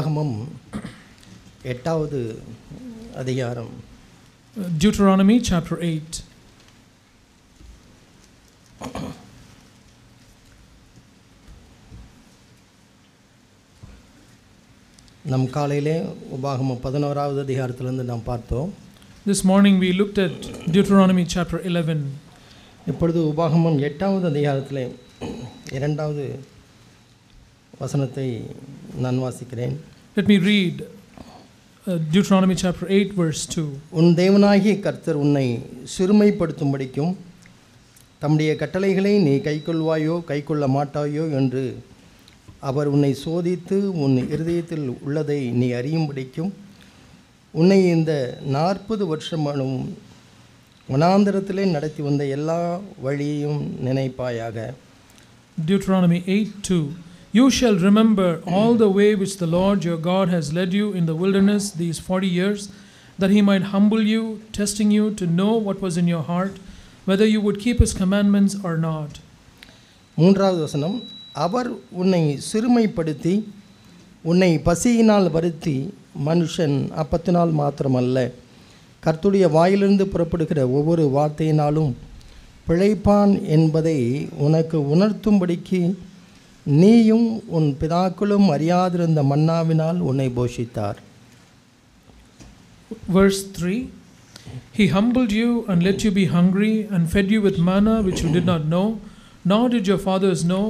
உபாகமம் 8வது அதிகாரம். Deuteronomy chapter 8. நம் காலையிலே உபாகமம் 11வது அதிகாரத்திலிருந்து நாம் பார்த்தோம். This morning we looked at Deuteronomy chapter 11. இப்பொழுது உபாகமம் 8வது அதிகாரத்திலே 2வது வசனத்தை நான் வாசிக்கிறேன். Let me read Deuteronomy chapter 8 verse 2. உன் தேவனாகிய கர்த்தர் உன்னை சிறுமைப்படுத்தும்படிக்கும் தம்முடைய கட்டளைகளை நீ கைக்கொள்வாயோ கைக்கொள்ள மாட்டாயோ என்று அவர் உன்னை சோதித்து உன் இருதயத்தில் உள்ளதை நீ அறியும்படிக்கும் உன்னை இந்த 40 வருஷமானும் வனாந்தரத்திலே நடத்தி வந்த எல்லா வழியையும் நினைப்பாயாக. Deuteronomy 8:2. You shall remember all the way which the Lord your God has led you in the wilderness these 40 years, that he might humble you, testing you to know what was in your heart, whether you would keep his commandments or not. 3வது வசனம். அவர் உன்னை சிறுமைப்படுத்தி உன்னை பசியினால் வருத்தி மனுஷன் அப்பத்தினால் மாத்திரமல்ல கர்த்தருடைய வாயிலிருந்து புறப்படுகிற ஒவ்வொரு வார்த்தையினாலும் பிழைப்பான் என்பதை உனக்கு உணர்த்தும்படிக்கு நீயும் உன் பிதாக்களும் அறியாதிருந்த மன்னாவினால் உன்னை போஷித்தார். Verse 3. He humbled you and let you be hungry and fed you with manna which you did not know, nor did your fathers know,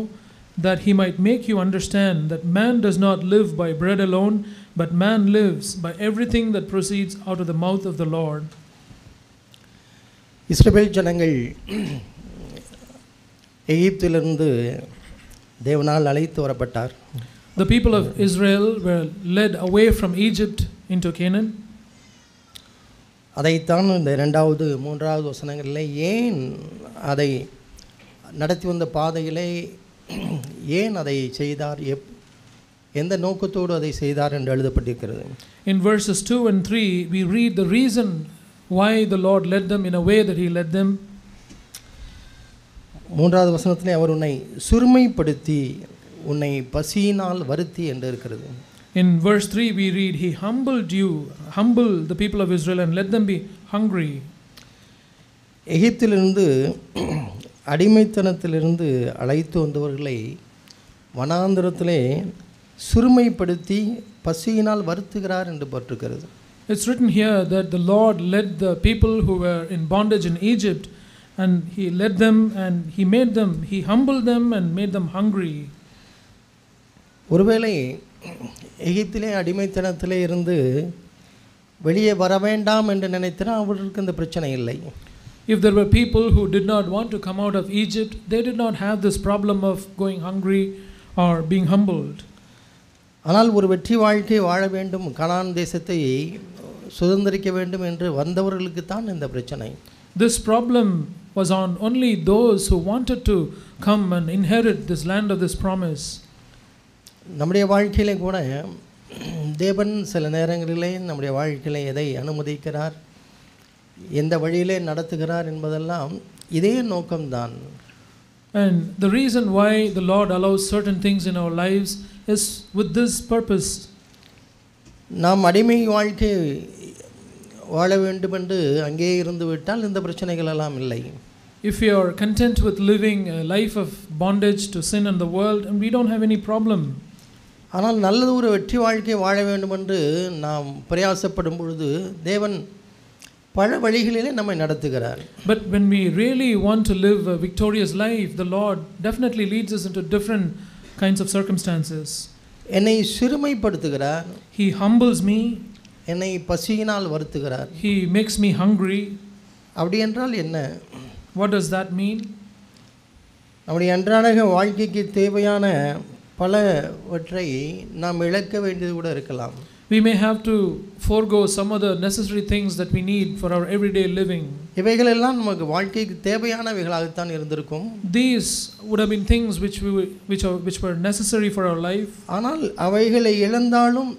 that he might make you understand that man does not live by bread alone, but man lives by everything that proceeds out of the mouth of the Lord. இஸ்ரவேல் ஜனங்கள் எகிப்திலிருந்து தேவனால் அழைத்து வரப்பட்டார். The people of Israel were led away from Egypt into Canaan. அதைத்தான் இந்த 2வது 3வது வசனங்களிலே ஏன் அதை நடத்தி வந்த பாதையிலே ஏன் அதை செய்தார், எந்த நோக்கத்தோடு அதை செய்தார் என்று எழுதப்பட்டிருக்கிறது. In verses 2 and 3 we read the reason why the Lord led them in a way that he led them. 3வது வசனத்திலே அவர் உன்னை சிறுமைப்படுத்தி உன்னை பசியினால் வருத்தி என்று இருக்கிறது. In verse 3 we read he humbled the people of Israel and let them be hungry. எகிப்திலிருந்து அடிமைத்தனத்திலிருந்து அழைத்து வந்தவர்களை வனாந்தரத்திலே சிறுமைப்படுத்தி பசியினால் வருத்துகிறார் என்று போட்டிருக்கிறது. It's written here that the Lord led the people who were in bondage in Egypt, and he led them and he humbled them and made them hungry. ஒருவேளை எகிப்திலே அடிமைத்தனத்திலே இருந்து வெளியே வர வேண்டாம் என்று நினைத்தால் அவர்களுக்கு இந்த பிரச்சனை இல்லை. If there were people who did not want to come out of Egypt, they did not have this problem of going hungry or being humbled. ஆனால் ஒரு வெற்றி வாழ்க்கை வாழ வேண்டும், கானான் தேசத்தை சுதந்திரிக்க வேண்டும் என்று வந்தவர்களுக்கு தான் இந்த பிரச்சனை. This problem was on only those who wanted to come and inherit this land of this promise. நம்முடைய வாழ்க்கையிலே கூட தேவன் சில நேரங்களிலே நம்முடைய வாழ்க்கையிலே எதை அனுமதிக்கிறார், எந்த வழியிலே நடத்துகிறார் என்பதெல்லாம் இதே நோக்கம்தான். And the reason why the Lord allows certain things in our lives is with this purpose. நாம் அடிமை வாழ்க்கை வாழ வேண்டும் என்று அங்கே இருந்து விட்டால் இந்த பிரச்சனைகள் எல்லாம் இல்லை. If you are content with living a life of bondage to sin and the world, and we don't have any problem. ஆனால் நல்ல ஒரு வெற்றி வாழ்க்கை வாழ வேண்டும் என்று நாம் பிரயாசப்படும் பொழுது தேவன் பல வழிகளிலே நம்மை நடத்துகிறார். But when we really want to live a victorious life, the Lord definitely leads us into different kinds of circumstances. என்னை சிறுமைப்படுத்துகிறார். He humbles me. என்னை பசியினால் வருத்துகிறார். He makes me hungry. அப்படி என்றால் என்ன? What does that mean? நம்முடைய அன்றாட வாழ்க்கைக்கு தேவையான பலவற்றை நாம் இழக்க வேண்டியது கூட இருக்கலாம். We may have to forego some of the necessary things that we need for our everyday living. இவைகளெல்லாம் நமக்கு வாழ்க்கைக்கு தேவையானவைகளாகத்தான் இருந்திருக்கும். These would have been things which were necessary for our life. ஆனால் அவைகளை இழந்தாலும்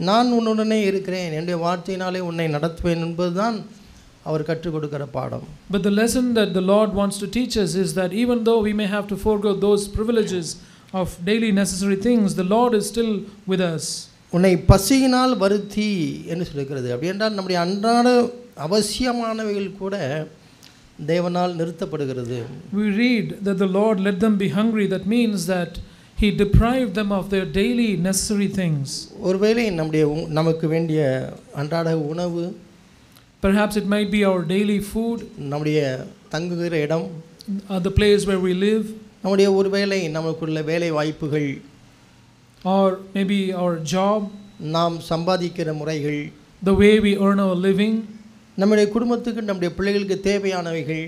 நான் உன்னுடனே இருக்கிறேன், என்னுடைய வார்த்தையினாலே உன்னை நடத்துவேன் என்பதுதான் அவர் கற்றுக் கொடுக்கிற பாடம். But the lesson that the Lord wants to teach us is that even though we may have to forego those privileges of daily necessary things, the Lord is still with us. உன்னை பசியினால் வருத்தி என்று சொல்லுகிறது. அப்படி என்றால் நம்முடைய அன்றாட அவசியமானவைகள் கூட தேவனால் நிறுத்தப்படுகிறது. We read that the Lord let them be hungry. That means that He deprived them of their daily necessary things. ஒருவேளை நமக்கு வேண்டிய அன்றாட உணவு, perhaps it might be our daily food, நம்முடைய தங்குகிற இடம், the place where we live, நம்முடைய ஒருவேளை நமக்குள்ள வேலை வாய்ப்புகள், or maybe our job, நாம் சம்பாதிக்கிற முறைகள், the way we earn our living, நம்முடைய குடும்பத்துக்கு நம்முடைய பிள்ளைகளுக்கு தேவையானவைகள்,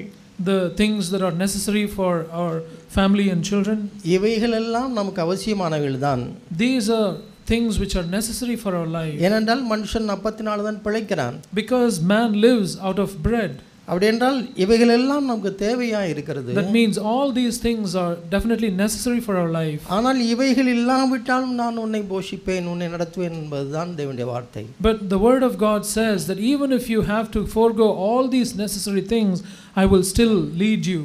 the things that are necessary for our family and children. இவைகள் எல்லாம் நமக்கு அவசியமானவைகள் தான். These are things which are necessary for our life. ஏனென்றால் மனுஷன் அப்பத்தினால தான் பிழைக்கிறான். Because man lives out of bread. அப்படி என்றால் இவைகள் எல்லாம் நமக்கு தேவையா இருக்கிறது. That means all these things are definitely necessary for our life. ஆனால் இவைகள் இல்லாவிட்டாலும் நான் உன்னை போஷிப்பேன், உன்னை நடத்துவேன் என்பதுதான் தேவனுடைய வார்த்தை. But the word of God says that even if you have to forego all these necessary things, I will still lead you.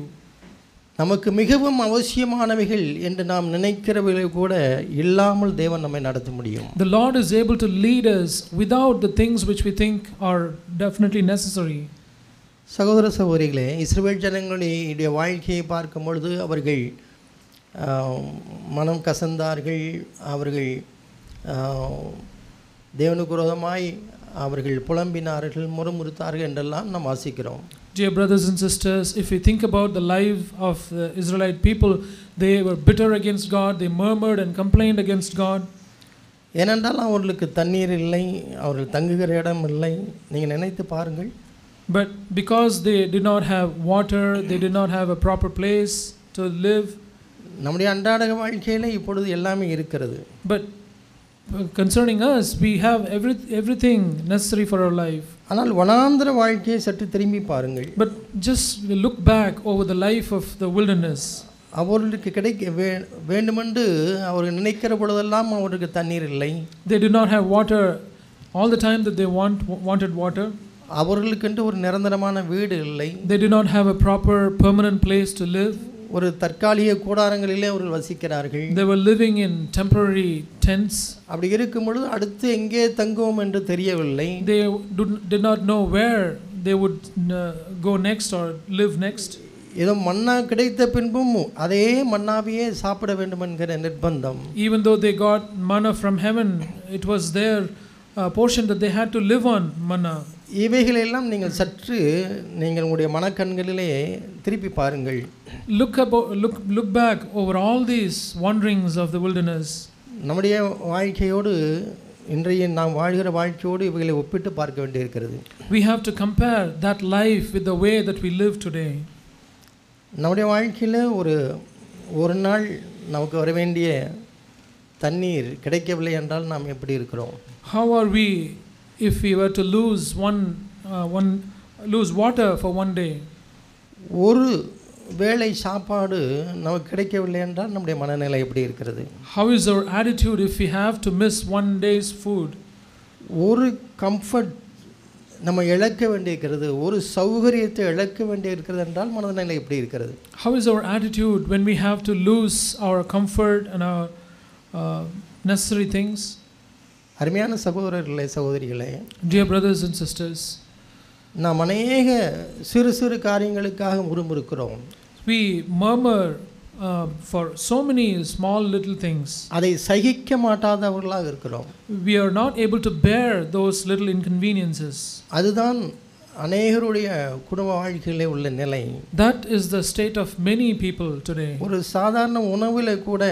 நமக்கு மிகவும் அவசியமானவைகள் என்று நாம் நினைக்கிறவைகளை கூட இல்லாமல் தேவன் நம்மை நடத்த முடியும். The Lord is able to lead us without the things which we think are definitely necessary. சகோதர சகோதரிகளே, இஸ்ரவேல் ஜனங்களுடைய வாழ்க்கையை பார்க்கும் பொழுது அவர்கள் மனம் கசந்தார்கள், அவர்கள் தேவனுக்கு விரோதமாய் அவர்கள் புலம்பினார்கள், முறுமுறுத்தார்கள் என்றெல்லாம் நாம் வாசிக்கிறோம். Dear brothers and sisters, if we think about the life of the Israelite people, they were bitter against God, they murmured and complained against God. ஏனென்றால் அவர்களுக்கு தண்ணீர் இல்லை, அவர்கள் தங்குகிற இடம் இல்லை. நீங்கள் நினைத்து பாருங்கள். But because they did not have water, they did not have a proper place to live. நம்முடைய அன்றாட வாழ்க்கையில இப்பொழுது எல்லாமே இருக்கிறது. But concerning us, we have everything necessary for our life. ஆனால் வனாந்தர வாழ்க்கையை சற்று திரும்பி பாருங்கள். But just look back over the life of the wilderness. அவர்களுக்கு கிடைக்க வேண்டுமென்று அவர்கள் நினைக்கிற பொழுதெல்லாம் அவர்களுக்கு தண்ணீர் இல்லை. They did not have water all the time that they wanted water. அவர்களுக்கென்று ஒரு நிரந்தரமான வீடு இல்லை. They did not have a proper permanent place to live. ஒரு தற்காலிக கூடாரங்களிலே அவர்கள் வசிக்கிறார்கள். They were living in temporary tents. அப்படி இருக்கும் பொழுது அடுத்து எங்கே தங்குவோம் என்று தெரியவில்லை. They did not know where they would go next or live next. ஏதோ மன்னா கிடைத்த பின்பும் அதே மன்னாவையே சாப்பிட வேண்டும் என்கிற நிர்பந்தம். Even though they got manna from heaven, it was their portion that they had to live on manna. இவைகளெல்லாம் நீங்கள் சற்று நீங்கள் உங்களுடைய மனக்கண்களிலே திருப்பி பாருங்கள். Look back over all these wanderings of the wilderness. நம்முடைய வாழ்க்கையோடு இன்றைய நாம் வாழ்கிற வாழ்க்கையோடு இவைகளை ஒப்பிட்டு பார்க்க வேண்டியிருக்கிறது. We have to compare that life with the way that we live today. நம்முடைய வாழ்க்கையில் ஒரு நாள் நமக்கு வர வேண்டிய தண்ணீர் கிடைக்கவில்லை என்றால் நாம் எப்படி இருக்கிறோம்? How are we if we were to lose lose water for one day? ஒரு வேளை சாப்பாடு நமக்கு கிடைக்கவில்லை என்றால் நம்முடைய மனநிலை எப்படி இருக்கிறது? How is our attitude if we have to miss one day's food? ஒரு கம்ஃபர்ட் நம்ம இழக்க வேண்டியிருக்கிறது, ஒரு சௌகரியத்தை இழக்க வேண்டியிருக்கிறது என்றால் மனநிலை எப்படி இருக்கிறது? How is our attitude when we have to lose our comfort and our necessary things? அருமையான சகோதரர்களே, சகோதரிகளே, dear brothers and sisters, நாம் அநேக சிறு சிறு காரியங்களுக்காக முறுமுறுக்கிறோம். We murmur for so many small little things. அதை சகிக்க மாட்டாதவர்களாக இருக்கிறோம். We are not able to bear those little inconveniences. அதுதான் அநேகருடைய குடும்ப வாழ்க்கையிலே உள்ள நிலை. That is the state of many people today. ஒரு சாதாரண உணவில் கூட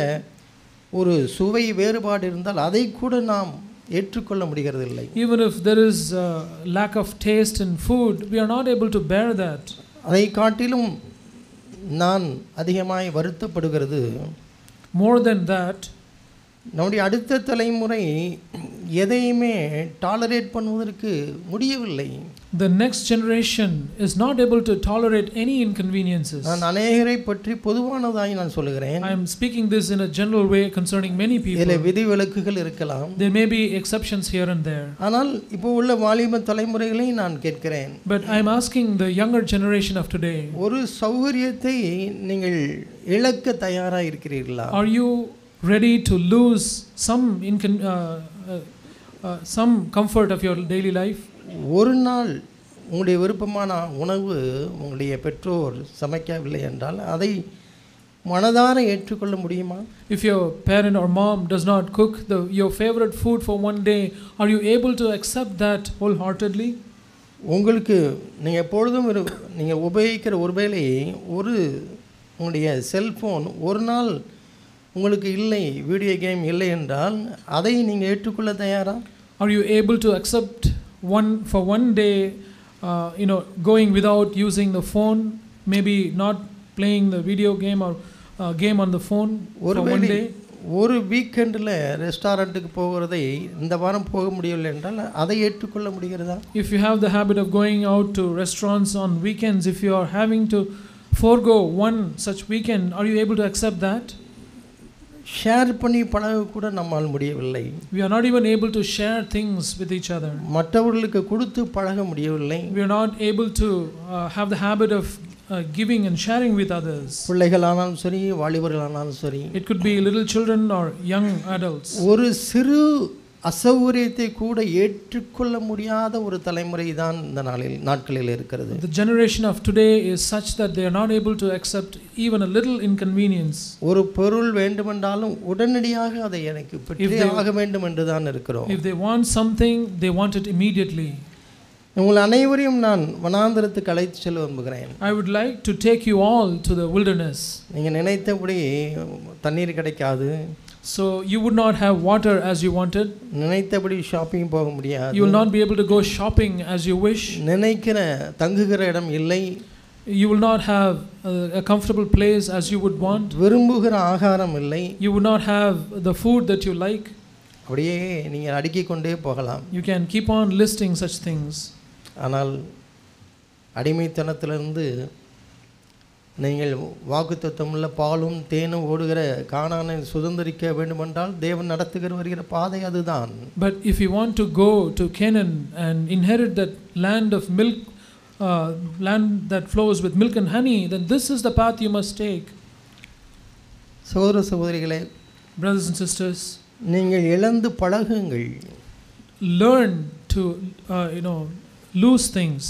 ஒரு சுவை வேறுபாடு இருந்தால் அதை கூட நாம் ஏற்றுக்கொள்ள முடிகிறதில்லை. Even if there is a lack of taste in food, we are not able to bear that. அதை காட்டிலும் நான் அதிகமாய் வருத்தப்படுகிறது. More than that, நம்முடைய அடுத்த தலைமுறை எதையுமே டாலரேட் பண்ணுவதற்கு முடியவில்லை. The next generation is not able to tolerate any inconveniences. நான் அநேகரை பற்றி பொதுவானதாய் நான் சொல்கிறேன். I am speaking this in a general way concerning many people. இதிலே விதிவிலக்குகள் இருக்கலாம். There may be exceptions here and there. ஆனால் இப்போ உள்ள வாலிப தலைமுறைகளை நான் கேட்கிறேன். But I am asking the younger generation of today. ஒரு சௌகரியத்தை நீங்கள் இழக்க தயாராக இருக்கிறீர்களா? Are you ready to lose some comfort of your daily life? ஒரு நாள் உங்களுடைய விருப்பமான உணவு உங்களுடைய பெற்றோர் சமைக்கவில்லை என்றால் அதை மனதார ஏற்றுக்கொள்ள முடியுமா? If your parent or mom does not cook your favorite food for one day, are you able to accept that wholeheartedly? உங்களுக்கு நீங்கள் எப்பொழுதும் நீங்கள் உபயோகிக்கிற ஒருவேளை உங்களுடைய செல்ஃபோன் ஒரு நாள் உங்களுக்கு இல்லை, வீடியோ கேம் இல்லை என்றால் அதை நீங்கள் ஏற்றுக்கொள்ள தயாரா? Are you able to accept for one day going without using the phone, maybe not playing the video game or game on the phone for one day? ஒரு வீக்கெண்டில் ரெஸ்டாரண்ட்டுக்கு போகிறதை இந்த வாரம் போக முடியவில்லை என்றால் அதை ஏற்றுக்கொள்ள முடிகிறதா? If you have the habit of going out to restaurants on weekends, if you are having to forego one such weekend, are you able to accept that? Share பண்ணி பழக கூட நம்மால் முடியவில்லை. We are not even able to share things with each other. மற்றவர்களுக்கு கொடுத்து பழக முடியவில்லை. We are not able to have the habit of giving and sharing with others. பிள்ளைகளானாலும் சரி, வாலிபர்களானாலும் சரி. It could be little children or young adults. ஒரு சிறு அசௌகரியத்தை கூட ஏற்றுக்கொள்ள முடியாத ஒரு தலைமுறை தான் இந்த நாட்களில் இருக்கிறது. The generation of today is such that they are not able to accept even a little inconvenience. ஒரு பொருள் வேண்டுமென்றாலும் உடனடியாக அதை எனக்கு பெற்றே ஆக வேண்டும் என்று தான் இருக்கிறோம். If they want something, they want it immediately. உங்கள் அனைவரையும் நான் வனாந்தரத்துக்கு அழைத்து செல்ல விரும்புகிறேன். I would like to take you all to the wilderness. நீங்கள் நினைத்தபடி தண்ணீர் கிடைக்காது. So you would not have water as you wanted. நினைத்தபடி ஷாப்பிங் போக முடியாது. You will not be able to go shopping as you wish. நினைக்கிற தங்குகிற இடம் இல்லை. You will not have a comfortable place as you would want. விரும்புகிற ஆகாரம் இல்லை. You would not have the food that you like. அப்படியே நீங்கள் அடுக்கிக் கொண்டே போகலாம். You can keep on listing such things. ஆனால் அடிமைத்தனத்திலிருந்து நீங்கள் வாக்குத்தத்தமுள்ள பாலும் தேனும் ஓடுகிற கானானை சுதந்திரிக்க வேண்டுமென்றால் தேவன் நடத்துகிற வருகிற பாதை அதுதான். But if you want to go to Canaan and inherit that land of milk, land that flows with milk and honey, then this is the path you must take. சகோதர சகோதரிகளே, brothers and sisters, நீங்கள் இழந்து பழகுங்கள். Learn to lose things.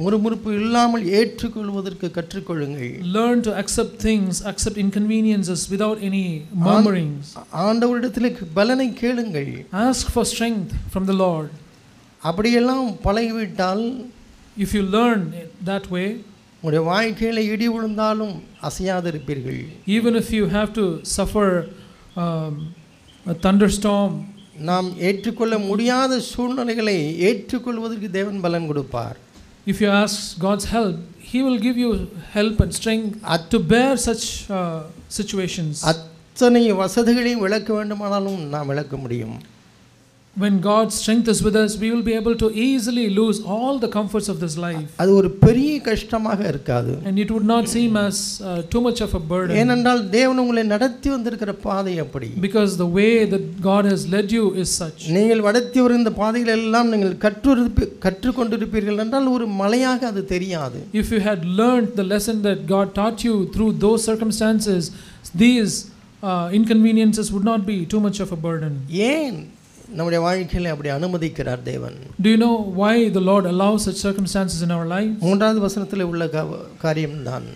முறுமுறுப்பு இல்லாமல் ஏற்றுக்கொள்வதற்கு கற்றுக்கொள்ளுங்கள். Learn to accept things, accept inconveniences without any murmurings. ஆண்டவரிடத்தில் பலனை கேளுங்கள். Ask for strength from the Lord. அப்படியெல்லாம் பழகிவிட்டால், if you learn that way, உங்களுடைய வாழ்க்கையில இடி விழுந்தாலும் அசையாதிருப்பீர்கள். Even if you have to suffer a thunderstorm, நாம் ஏற்றுக்கொள்ள முடியாத சூழ்நிலைகளை ஏற்றுக்கொள்வதற்கு தேவன் பலன் கொடுப்பார். If you ask God's help, He will give you help and strength to bear such situations. அத்தனை வசதிகளையும் விளக்க வேண்டுமானாலும் நாம் விளக்க முடியும். When God's strength is with us, we will be able to easily lose all the comforts of this life. அது ஒரு பெரிய கஷ்டமாக இருக்காது. And it would not seem as too much of a burden. ஏனென்றால் தேவன் உங்களை நடத்தி வந்திருக்கிற பாதை அப்படி. Because the way that God has led you is such. நீங்கள் நடத்தி வரும் இந்த பாதைகள் எல்லாம் நீங்கள் கற்றுக்கொண்டிருப்பீர்கள் என்றால் ஒரு மலையாக அது தெரியாது. If you had learned the lesson that God taught you through those circumstances, these inconveniences would not be too much of a burden. ஏன் நம்முடைய வாழ்க்கையில அப்படி அனுமதிக்கிறார் தேவன்? Do you know why the Lord allows such circumstances in our life? மூன்றாவது வசனத்தில் உள்ள காரியம்தான்.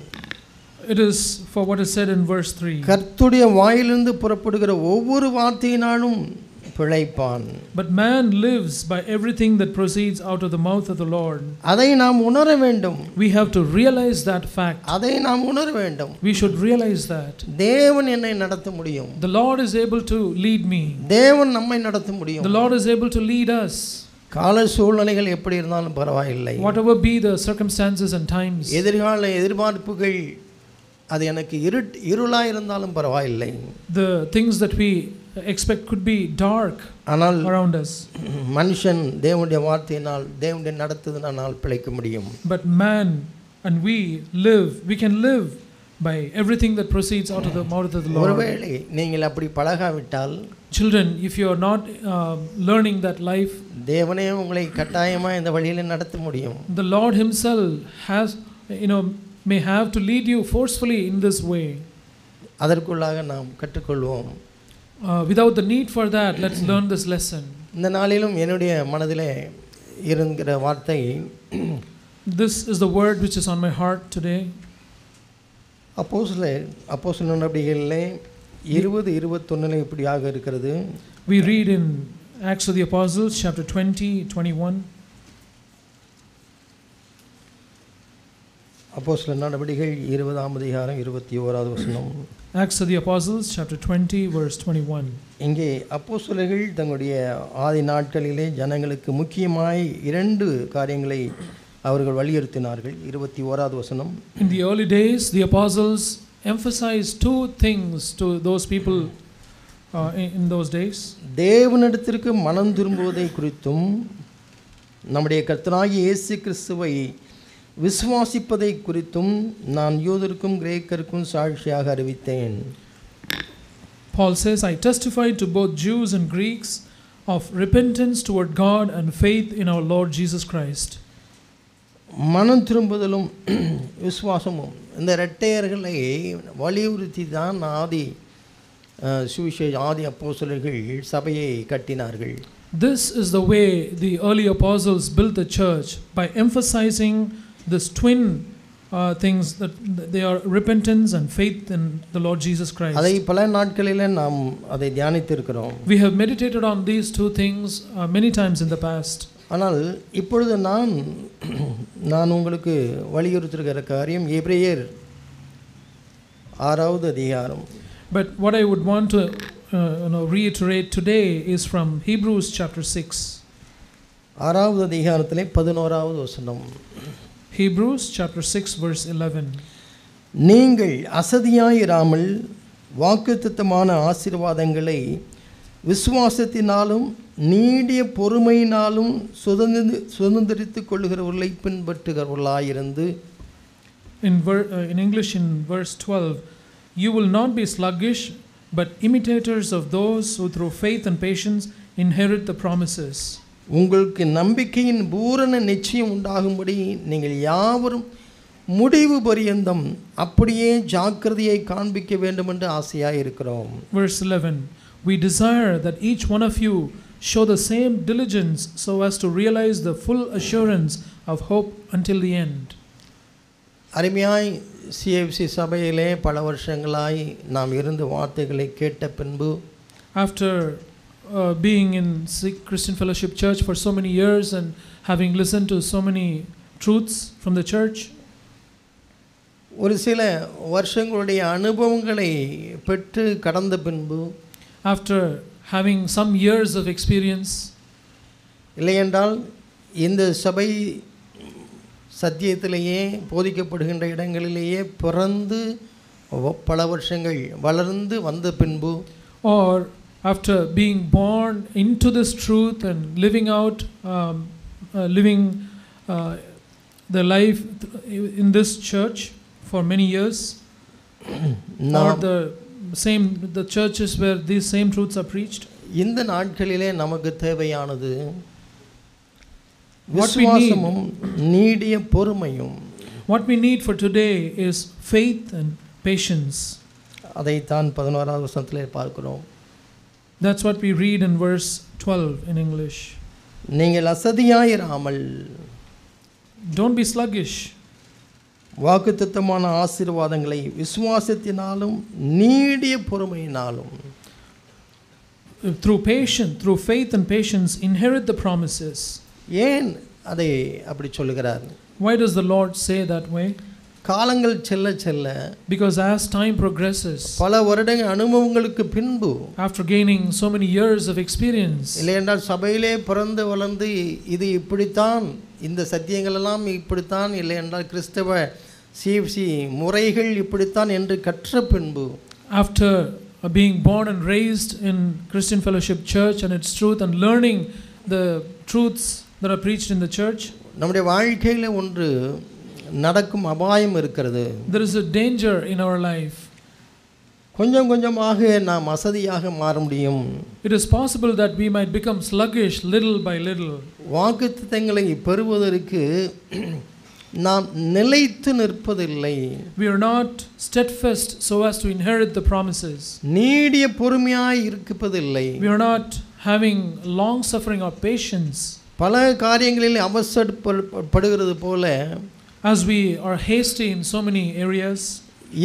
It is for what is said in verse 3. கர்த்தருடைய வாயிலிருந்து புறப்படுகிற ஒவ்வொரு வார்த்தையினாலும் பிழைப்பான். But man lives by everything that proceeds out of the mouth of the Lord. அதை நாம் உணர வேண்டும். We have to realize that fact. அதை நாம் உணர வேண்டும். We should realize that. தேவன் என்னை நடத்த முடியும். The Lord is able to lead me. தேவன் நம்மை நடத்த முடியும். The Lord is able to lead us. கால சூழ்நிலைகள் எப்படி இருந்தாலும் பரவாயில்லை. Whatever be the circumstances and times. எதிர்கால எதிர்பார்ப்புகள் அது எனக்கு இருளாய் இருந்தாலும் பரவாயில்லை. The things that we expect could be dark around us. மனுஷன் தேவனுடைய வார்த்தையினால் தேவனுடைய நடத்துதலினால் பிழைக்க முடியும். But man and we can live by everything that proceeds out of the mouth of the Lord. ஒருவேளை நீங்கள் அப்படி பழகாவிட்டால், children, if you are not learning that life, தேவனே உங்களை கட்டாயமா இந்த வழியில நடத்த முடியும். The Lord himself has may have to lead you forcefully in this way. அதற்குள்ளாக நாம் கற்றுக்கொள்வோம். Without the need for that, let's learn this lesson. இந்த நாளிலும் என்னுடைய மனதிலே இருக்கிற வார்த்தை, This is the word which is on my heart today. அப்போஸ்தலர் நடவடிக்கைகளிலே 20:21 இப்படியாக இருக்கிறது. We read in Acts of the Apostles chapter 20:21. அப்போஸ்தலர் நடவடிக்கைகள் 20ஆம் அதிகாரம் 21வது வசனம். Acts of the Apostles chapter 20 verse 21. இங்கே அப்போஸ்தலர்கள் தங்களுடைய ஆதி நாட்களிலே ஜனங்களுக்கு முக்கியமாய் 2 காரியங்களை அவர்கள் வலியுறுத்தினார்கள். 21வது வசனம். In the early days the apostles emphasized 2 things to those people in those days. தேவனிடத்திற்கு மனம் திரும்புவதை குறித்தும் நம்முடைய கர்த்தராகிய இயேசு கிறிஸ்துவை விசுவாசிப்பதை குறித்தும் நான் யூதருக்கும் கிரேக்கருக்கும் சாட்சியாக அறிவித்தேன். Paul says, I testified to both Jews and Greeks of repentance toward God and faith in our Lord Jesus Christ. மனம் திரும்புதலும் விசுவாசமும் இந்த இரட்டையர்களை வலியுறுத்தி தான் ஆதி அப்போஸ்தலர்கள் சபையை கட்டினார்கள். This is the way the early apostles built the church, by emphasizing this twin things, that they are repentance and faith in the Lord Jesus Christ. அதை பல நாட்களிலே நாம் அதை தியானித்திருக்கிறோம். We have meditated on these 2 things many times in the past. ஆனால் இப்பொழுது நான் உங்களுக்கு வலியுறுத்துகிற காரியம் எபிரேயர் 6வது அதிகாரம். But what I would want to reiterate today is from Hebrews chapter 6. 6வது அதிகாரத்திலே 11வது வசனம். Hebrews chapter 6 verse 11. நீங்கள் அசதியாயிராமல் வாக்குத்தத்தமான ஆசீர்வாதங்களை விசுவாசத்தினாலும் நீடிய பொறுமையினாலும் சுதந்திரித்துக் கொள்ளுகிறவர்களை பின்பற்றுகிறவர்களாயிருந்து. In English, in verse 12, you will not be sluggish, but imitators of those who through faith and patience inherit the promises. உங்களுக்கு நம்பிக்கையின் பூரண நிச்சயம் உண்டாகும்படி நீங்கள் யாவரும் முடிவு பரியந்தம் அப்படியே ஜாக்கிரதையை காண்பிக்க வேண்டும் என்று ஆசையாய் இருக்கிறோம். Verse 11, we desire that each one of you show the same diligence so as to realize the full assurance of hope until the end. அருமையாய் சிஎஃப்சி சபையிலே பல வருஷங்களாய் நாம் இருந்து வார்த்தைகளை கேட்ட பின்பு, after being in Christian Fellowship Church for so many years and having listened to so many truths from the church, ஒரு சில வருஷங்களுடைய அனுபவங்களை பெற்று கடந்த பின்பு, after having some years of experience, இல்லையென்றால் இந்த சபை சத்தியத்திலேயே போதிக்கப்படுகின்ற இடங்களிலேயே பிறந்து பல வருஷங்கள் வளர்ந்து வந்த பின்பு, or after being born into this truth and living out the life in this church for many years, or the churches where these same truths are preached. இந்த நாட்களிலே நமக்கு தேவையானது விசுவாசமும் நீடிய பொறுமையும். What we need for today is faith and patience. அதைத்தான் 11வது வசனத்திலே பார்க்கிறோம். That's what we read in verse 12 in English. நீங்கள் அசதியாயிராமல், don't be sluggish, வாக்குத்தத்தமான ஆசீர்வாதங்களை விசுவாசத்தினாலும் நீடிய பொறுமையினாலும், through faith and patience inherit the promises. ஏன் அதை அப்படி சொல்லுகிறார்? Why does the Lord say that way? காலங்கள் செல்ல செல்ல, because as time progresses, பல வருடங்கள் அனுபவங்களுக்கு பின்பு, after gaining so many years of experience, இல்லையென்றால் சபையிலே பிறந்து வளர்ந்து இது இப்படித்தான், இந்த சத்தியங்கள் எல்லாம் இப்படித்தான், இல்லையென்றால் கிறிஸ்தவ சிஎஃப்சி முறைகள் இப்படித்தான் என்று கற்ற பின்பு, after being born and raised in Christian Fellowship Church and its truth and learning the truths that are preached in the church, நம்முடைய வாழ்க்கையில ஒன்று நடக்கும் அபாயம் இருக்கிறது. There is a danger in our life. கொஞ்சம் கொஞ்சமாக நாம் அசதியாக மாற முடியும். It is possible that we might become sluggish little by little. வாக்குத்தத்தங்களை பெறுவதற்கு நாம் நிலைத்து நிற்பதில்லை. We are not steadfast so as to inherit the promises. நீடிய பொறுமையாய் இருப்பதில்லை. We are not having long suffering or patience. பல காரியங்களில் அவசரப்படுகிறது போல As we are hasty in so many areas,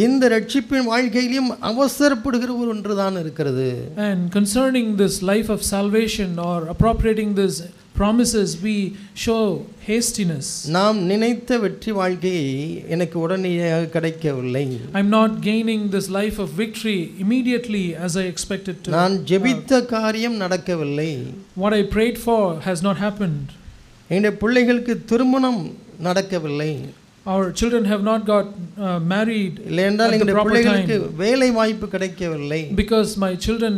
இந்த ரட்சிப்பின் வாழ்க்கையிலும் அவசரப்படுகிற ஒரு ஒன்றுதான் இருக்கிறது. and concerning this life of salvation or appropriating this promises, we show hastiness. நாம் நினைத்த வெற்றி வாழ்க்கையை எனக்கு உடனடியாக கிடைக்கவில்லை. I'm not gaining this life of victory immediately as I expected to. நான் ஜெபித்த காரியம் நடக்கவில்லை. What I prayed for has not happened. என்னுடைய பிள்ளைகளுக்கு திருமணம் நடக்கவில்லை. Our children have not got married இல்லையென்றால் at the எங்களுடைய proper பிள்ளைகளுக்கு time. வேலை வாய்ப்பு கிடைக்கவில்லை. Because my children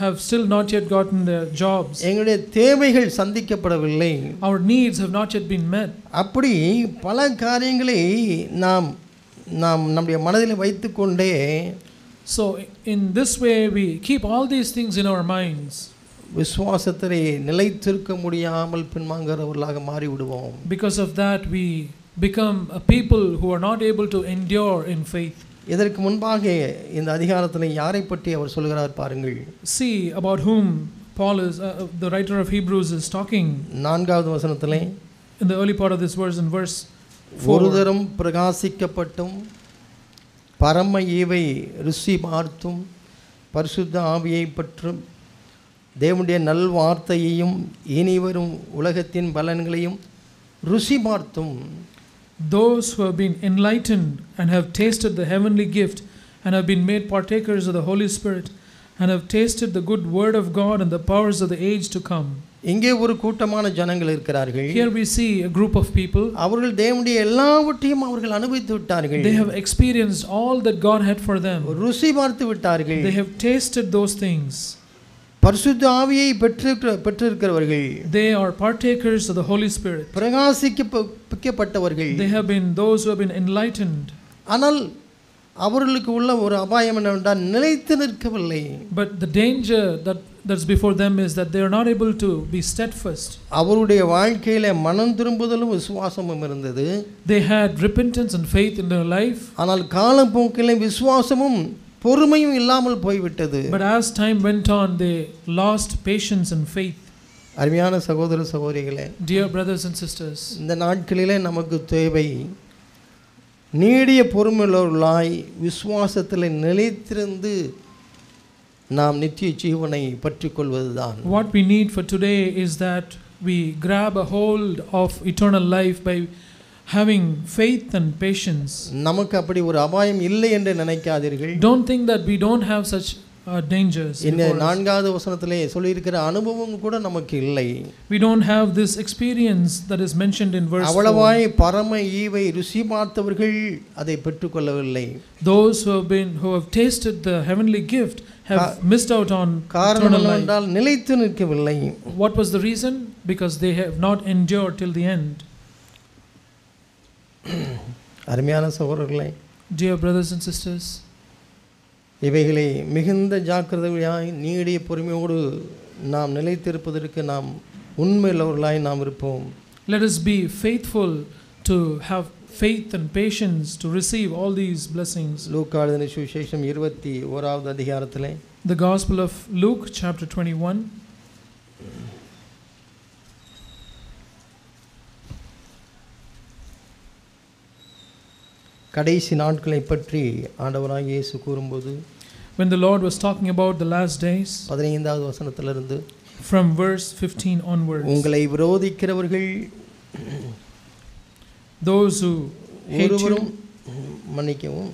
have still not yet gotten their jobs. எங்களுடைய தேவைகள் சந்திக்கப்படவில்லை. Our needs have not yet been met. அப்படி பல காரியங்களை நாம் நம்முடைய மனதில் வைத்துக்கொண்டே, So in this way we keep all these things in our minds. விசுவாசத்திலே நிலைத்திருக்க முடியாமல் பின்வாங்குறவர்களாக மாறிவிடுவோம். Because of that we become a people who are not able to endure in faith. இதற்கு முன்பாக இந்த அதிகாரத்தில் யாரை பற்றி அவர் சொல்கிறார் பாருங்கள். See about whom Paul is the writer of Hebrews is talking. 4வது வசனத்திலே, In the early part of this verse, in verse 4, ஒருதரம் பிரகாசிக்கப்பட்டும் பரம ஈவை ருசி பார்த்தும் பரிசுத்த ஆவியை பற்றும் தேவனுடைய நல்வார்த்தையையும் இனிவரும் உலகத்தின் பலன்களையும் ருசி பார்த்தும், those who have been enlightened and have tasted the heavenly gift and have been made partakers of the Holy Spirit and have tasted the good word of God and the powers of the age to come. இங்கே ஒரு கூட்டமான ஜனங்கள் இருக்கிறார்கள். Here we see a group of people. அவர்கள் தேவனுடைய எல்லாவற்றையும் அவர்கள் அனுபவித்து விட்டார்கள். They have experienced all that God had for them. ருசி பார்த்து விட்டார்கள். They have tasted those things. பரிசுத்த ஆவியை பெற்றிருக்கிறவர்கள். They are partakers of the Holy Spirit. பிரகாசிக்கப்பட்டவர்கள். They have been those who have been enlightened. ஆனால் அவர்களுக்கு உள்ள ஒரு அபாயம் என்னவென்றால் நிலைத்து நிற்கவில்லை. But the danger that's before them is that they are not able to be steadfast. அவருடைய வாழ்க்கையில மனம் திரும்புதலும் விசுவாசமும் இருந்தது. They had repentance and faith in their life. ஆனால் காலப்போக்கில் விசுவாசமும் பொறுமையும் இல்லாமல் போய்விட்டது. But as time went on, they lost patience and faith. அருமையான சகோதர சகோதரிகளே, Dear brothers and sisters, இந்த நாட்களிலே நமக்கு தேவை நீடிய பொறுமையுள்ளவர்களாய் விசுவாசத்தில் நிலைத்திருந்து நாம் நித்திய ஜீவனை பற்றிக்கொள்வதுதான். What we need for today is that we grab a hold of eternal life by having faith and patience. நமக்கு அப்படி ஒரு அபாயம் இல்லை என்று நினைக்காதீர்கள். Don't think that we don't have such dangers. இந்த 4வது வசனத்திலே சொல்லியிருக்கிற அனுபவம் கூட நமக்கு இல்லை. We don't have this experience that is mentioned in verse 4. அவ்வளவாய் பரம ஈவை ருசி பார்த்தவர்கள் அதை பெற்றுக்கொள்ளவில்லை. Those who have tasted the heavenly gift have missed out on eternal life. என்றால் நிலைத்து நிற்கவில்லை. What was the reason? Because they have not endured till the end. அருமையான சகோதரர்களே, Dear brothers and sisters, இவைகளை மிகுந்த ஜாக்கிரதையாய் நீடிய பொறுமையோடு நாம் நிலைத்திருப்பதற்கு நாம் உண்மையுள்ளவர்களாய் நாம் இருப்போம். let us be faithful to have faith and patience to receive all these blessings. லூக்கா எழுதின சுவிசேஷம் 21வது அதிகாரத்திலே, The Gospel of Luke chapter 21, கடைசி நாட்களை பற்றி ஆண்டவராகிய இயேசு கூறும்போது, when the Lord was talking about the last days, 15வது வசனத்திலிருந்து from verse 15 onwards, உங்களை விரோதிக்கிறவர்கள் those who hate you, மன்னிக்கவும்,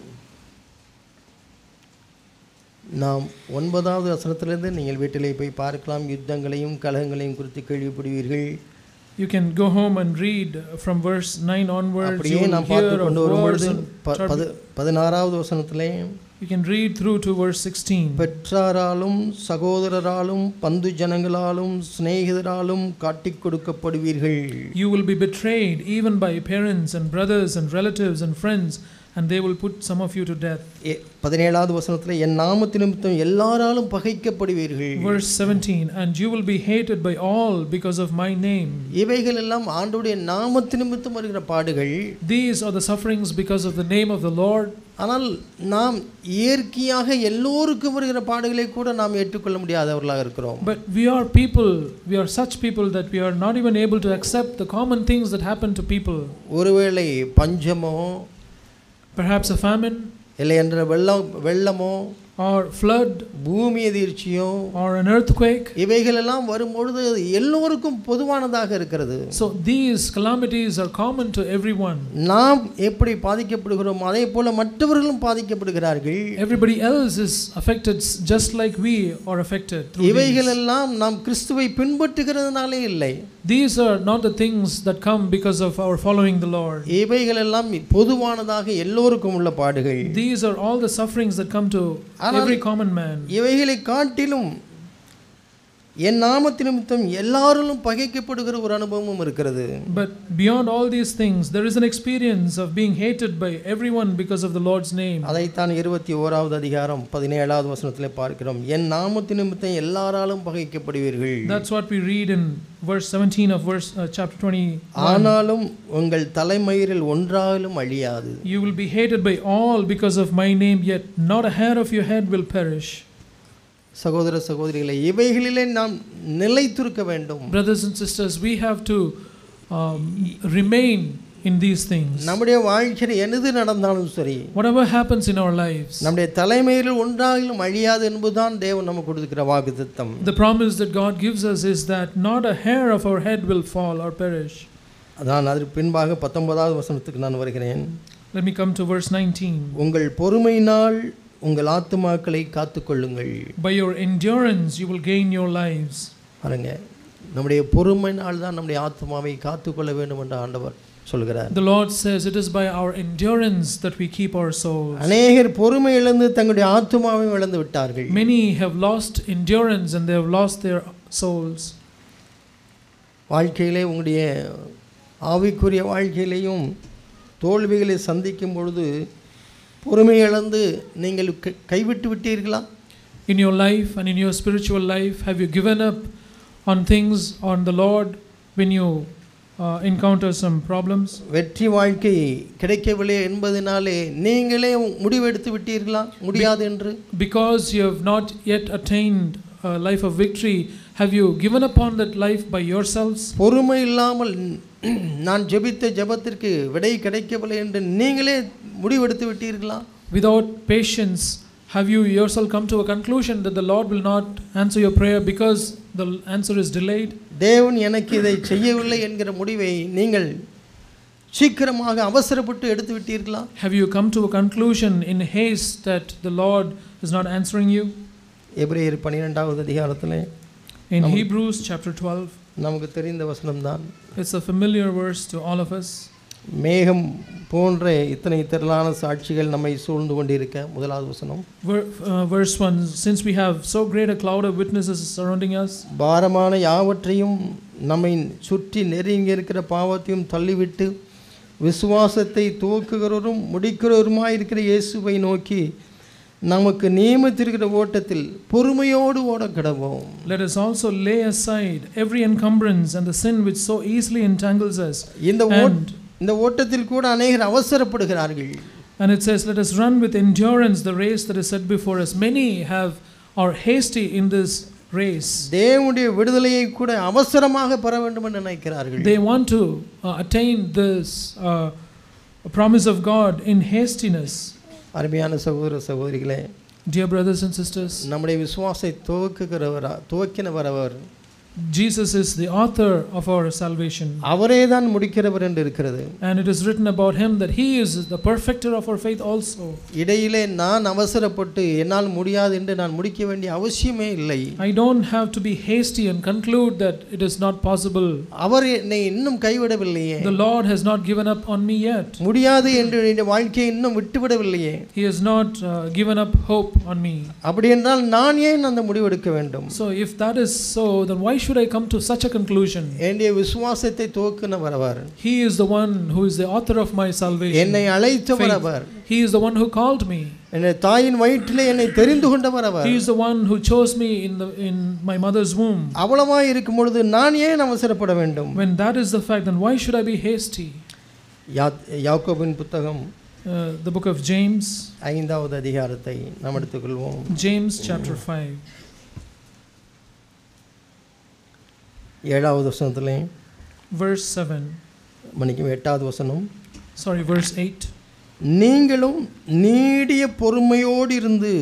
நாம் 9வது வசனத்திலிருந்து நீங்கள் வீட்டிலே போய் பார்க்கலாம். யுத்தங்களையும் கலகங்களையும் குறித்து கேள்விப்படுவீர்கள். You can go home and read from verse 9 onwards. அப்படியே நாம் பார்த்து கொண்டு வரும்பொழுது 16வது வசனத்திலே you can read through to verse 16. பெற்றாராலும் சகோதரராலும் பந்து ஜனங்களாலும் சிநேகிதராலும் காட்டிக் கொடுக்கப்படுவீர்கள். You will be betrayed even by parents and brothers and relatives and friends and they will put some of you to death. 17வது வசனத்திலே என் நாமத்து நிமித்தம் எல்லாராலும் பகைக்கப்படுவீர்கள். Verse 17, and you will be hated by all because of my name. இவைகள் எல்லாம் ஆண்டவருடைய நாமத்து நிமித்தம் வருகிற பாடுகள். These are the sufferings because of the name of the Lord. ஆனால் நாம் இயற்கையாக எல்லோருக்கும் வருகிற பாடுகளை கூட நாம் ஏற்றுக்கொள்ள முடியாதவர்களாக இருக்கிறோம். But we are such people that we are not even able to accept the common things that happen to people. ஒருவேளை பஞ்சமோ, perhaps a famine, இல்லை என்ற வெள்ளமோ, or flood, பூமி எதிர்ச்சியோ, or an earthquake, இவைகள் எல்லாம் வரும்பொழுது எல்லோருக்கும் பொதுவானதாக இருக்கிறது. So these calamities are common to everyone. நாம் எப்படி பாதிக்கப்படுகிறோம் அதே போல மற்றவர்களும் பாதிக்கப்படுகிறார்கள். Everybody else is affected just like we are affected. இவைகள் எல்லாம் நாம் கிறிஸ்துவை பின்பற்றுகிறதுனாலே இல்லை. These are not the things that come because of our following the Lord. இவைகள் எல்லாம் பொதுவானதாக எல்லோருக்கும் உள்ள பாடுகள். These are all the sufferings that come to every common man. இவைகளை காட்டிலும் என் நாமத்து நிமித்தம் எல்லாராலும் பகைக்கப்படுகிற ஒரு அனுபவமும் இருக்கிறது. But beyond all these things there is an experience of being hated by everyone because of the Lord's name. அதைத்தான் 21வது அதிகாரம் 17வது வசனத்திலே பார்க்கிறோம். என் நாமத்து நிமித்தம் எல்லாராலும் பகைக்கப்படுவீர்கள். That's what we read in verse 17 of chapter 20. ஆனாலும் உங்கள் தலைமயிரில் ஒன்றாலும் அழியாது. You will be hated by all because of my name, yet not a hair of your head will perish. சகோதர சகோதரிகளே, இவைகளிலே நாம் நிலைத்திருக்க வேண்டும். Brothers and sisters, we have to remain in these things. நம்முடைய வாழ்க்கையில் எது நடந்தாலும் சரி, whatever happens in our lives, நம்முடைய தலைமையில் ஒன்றாகிலும் அழியாது என்பதுதான் தேவன் நமக்கு கொடுக்கிற வாக்குத்தத்தம். The promise that God gives us is that not a hair of our head will fall or perish. அதான் அதற்கு பின்பாக 19வது வசனத்துக்கு நான் வருகிறேன். Let me come to verse 19. உங்கள் பொறுமையினால் உங்கள் ஆத்துமாக்களை காத்துக்கொள்ளுங்கள். By your endurance you will gain your lives. பாருங்க, நம்முடைய பொறுமையினால் தான் நம்முடைய ஆத்துமாவை காத்துக்கொள்ள வேண்டும் என்று ஆண்டவர் சொல்கிறார். The Lord says it is by our endurance that we keep our souls. அநேகர் பொறுமை இழந்து தங்களுடைய ஆத்துமாவை இழந்து விட்டார்கள். Many have lost endurance and they have lost their souls. வாழ்க்கையிலே உங்களுடைய ஆவிக்குரிய வாழ்க்கையிலேயும் தோல்விகளை சந்திக்கும் பொழுது பொறுமை இழந்து நீங்கள் கைவிட்டு விட்டீர்களா? In your life and in your spiritual life, have you given up on things on the Lord when you encounter some problems? வெற்றி வாழ்க்கை கிடைக்கவில்லை என்பதனாலே நீங்களே முடிவெடுத்து விட்டீர்களா முடியாது என்று? Because you have not yet attained a life of victory, have you given up on that life by yourselves? பொறுமை இல்லாமல் நான் ஜெபித்த ஜெபத்திற்கு விடை கிடைக்கவில்லை என்று நீங்களே முடிவெடுத்து விட்டீர்களா? Without patience, have you yourself come to a conclusion that the Lord will not answer your prayer because the answer is delayed? தேவன் எனக்கு இதை செய்யவில்லை என்கிற முடிவை நீங்கள் சீக்கிரமாக அவசரப்பட்டு எடுத்து விட்டீர்களா? Have you come to a conclusion in haste that the Lord is not answering you? எபிரேயர் 12வது அதிகாரத்திலே in Hebrews chapter 12, நமக்கு தெரிந்த வசனம்தான். It's a familiar verse to all of us. மேகம் போன்ற இத்தனை திரளான சாட்சிகள் நம்மை சூழ்ந்து கொண்டிருக்க, முதலாவது வசனம். Verse 1, since we have so great a cloud of witnesses surrounding us, பாரமான யாவற்றையும் நம்மை சுற்றி நெருங்கி இருக்கிற பாவத்தையும் தள்ளிவிட்டு விசுவாசத்தை துவக்குகிறவரும் முடிக்கிறவருமாய் இருக்கிற இயேசுவை நோக்கி நமக்கு நியமித்திருக்கிற ஓட்டத்தில் பொறுமையோடு ஓட கடவோம். Let us also lay aside every encumbrance and the sin which so easily entangles us. இந்த ஓட்டத்தில் கூட அநேகர் அவசரப்படுகிறார்கள். And it says, let us run with endurance the race that is set before us. Many are hasty in this race. தேவனுடைய விடுதலையை கூட அவசரமாக பெற வேண்டும் என்று நினைக்கிறார்கள். They want to attain this promise of God in hastiness. அருமையான சகோதர சகோதரிகளே, dear brothers and sisters, நம்முடைய விசுவாசத்தை துவக்கினவர் அவர். Jesus is the author of our salvation. அவரே தான் முடிக்கிறவர் என்று இருக்கிறது. And it is written about him that he is the perfecter of our faith also. இடையிலே நான் அவசரப்பட்டு என்னால் முடியாது என்று நான் முடிக்க வேண்டிய அவசியமே இல்லை. I don't have to be hasty and conclude that it is not possible. அவர் என்னை இன்னும் கைவிடவில்லையே. The Lord has not given up on me yet. முடியாது என்று இந்த வாழ்க்கையை இன்னும் விட்டுவிடவில்லையே. He has not given up hope on me. அப்படி என்றால் நான் ஏன் அந்த முடிவு எடுக்க வேண்டும்? So if that is so, then why should should I come to such a conclusion? என்னுடைய விசுவாசத்தை துவக்குனவர் அவர். He is the one who is the author of my salvation. என்னை அழைத்தவர் அவர். He is the one who called me. என்னுடைய தாயின் வயிற்றிலே என்னை தெரிந்து கொண்டவர் அவர். He is the one who chose me in my mother's womb. அவ்வளவாய் இருக்கும் பொழுது நான் ஏன் அவசரப்பட வேண்டும்? When that is the fact, then why should I be hasty? யாக்கோபின் புத்தகம் The book of James, 5வது அதிகாரத்தை நாம் எடுத்துக்கொள்வோம். James chapter 5. 7வது வசனத்திலே verse 7. மன்னிக்கும் 8வது வசனம். Sorry, verse 8. நீங்களும் நீடிய பொறுமையோடு இருந்து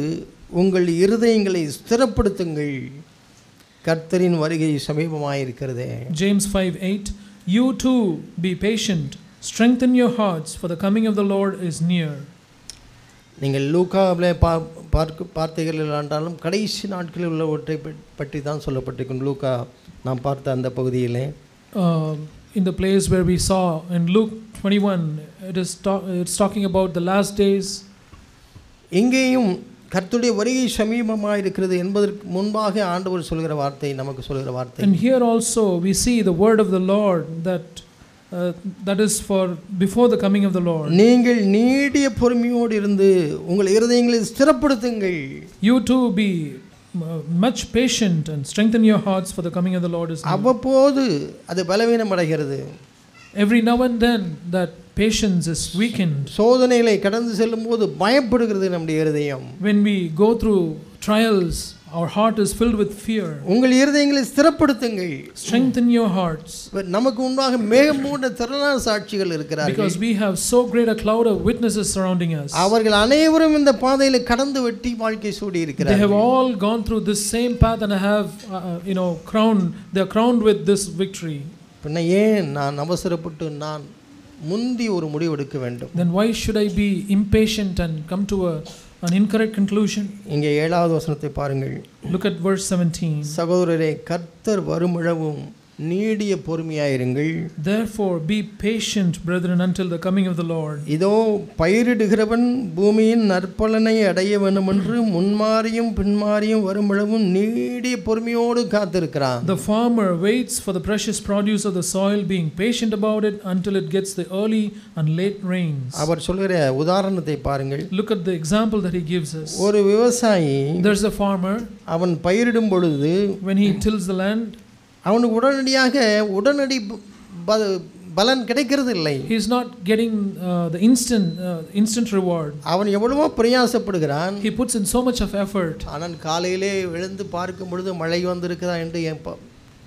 உங்கள் இருதயங்களை ஸ்திரப்படுத்துங்கள், கர்த்தரின் வருகை சமீபமாயிருக்கிறதே. James 5:8. You too be patient, strengthen your hearts, for the coming of the Lord is near. நீங்கள் லூக்காவிலே பார்த்தீர்கள் என்றாலும் கடைசி நாட்களில் உள்ளவற்றை பற்றி தான் சொல்லப்பட்டிருக்கும். லூக்கா நாம் பார்த்த அந்த பகுதியிலே in the place where we saw in Luke 21, it's talking about the last days. இங்கேயும் கர்த்தருடைய வருகை சமீபமாக இருக்கிறது என்பதற்கு முன்பாக ஆண்டவர் சொல்கிற வார்த்தை, நமக்கு சொல்கிற வார்த்தை. And here also we see the word of the Lord that is for before the coming of the Lord. நீங்கள் நீடிய பொறுமையோடு இருந்து உங்கள் இருதயங்களை ஸ்திரப்படுத்துங்கள். You too be much patient and strengthen your hearts, for the coming of the Lord is near. அவ்வப்போது அது பலவீனம் அடைகிறது. Every now and then that patience is weakened. சோதனைகளை கடந்து செல்லும்போது பயப்படுகிறது நம்முடைய இருதயம். When we go through trials, our heart is filled with fear. உங்கள் இருதயங்களை ஸ்திரப்படுத்துங்கள். Strengthen your hearts. நமக்கு முன்பாக மேகம் மூடின திரளான சாட்சிகள் இருக்கிறார்கள். Because we have so great a cloud of witnesses surrounding us. அவர்கள் அனைவரும் இந்த பாதையிலே கடந்து வெட்டி வாழ்க்கை சூடி இருக்கிறார்கள். They have all gone through this same path and have they are crowned with this victory. பின்ன ஏன் நான் அவசரப்பட்டு நான் முந்தி ஒரு முடிவு எடுக்க வேண்டும்? Then why should I be impatient and come to an incorrect conclusion? இங்கே 7வது வசனத்தை பாருங்கள். Look at verse 17. சகோதரரே, கர்த்தர் வருமளவும் நீடிய பொறுமையாயிருங்கள். Therefore be patient, brethren, until the coming of the Lord. இதோ பயிரிடுகிறவன் பூமியின் நற்பலனை அடைய வேண்டும் என்று முன்மாறியும் பின்மாறியும் வருமளவும் நீடிய பொறுமையோடு காத்திருக்கிறான். The farmer waits for the precious produce of the soil, being patient about it until it gets the early and late rains. அவர் சொல்கிற உதாரணத்தை பாருங்கள். Look at the example that he gives us. ஒரு விவசாயி, there's a farmer, அவன் பயிரிடும் பொழுது when he tills the land, அவனுக்கு உடனடி பலன் கிடைக்கிறது இல்லை. he is not getting the instant reward. அவன் எவ்வளவோ பிரயாசப்படுகிறான். He puts in so much of effort. ஆனால் காலையிலே எழுந்து பார்க்கும் பொழுது மழை வந்திருக்குதா என்று